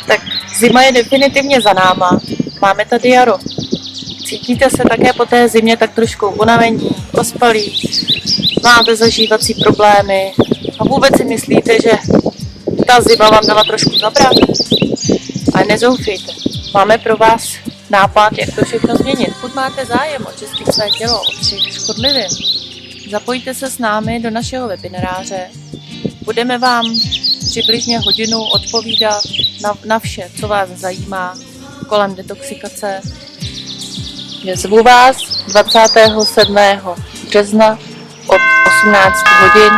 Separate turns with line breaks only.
Tak zima je definitivně za náma. Máme tady jaro. Cítíte se také po té zimě tak trošku unavení, ospalí, máte zažívací problémy a vůbec si myslíte, že ta zima vám dala trošku zabrat? Ale nezoufejte, máme pro vás nápad, jak to všechno změnit. Pokud máte zájem očistit své tělo od všech škodlivin, zapojte se s námi do našeho webináře. Budeme vám přibližně hodinu odpovídat na vše, co vás zajímá kolem detoxikace. Zvu vás 27. března od 18 hodin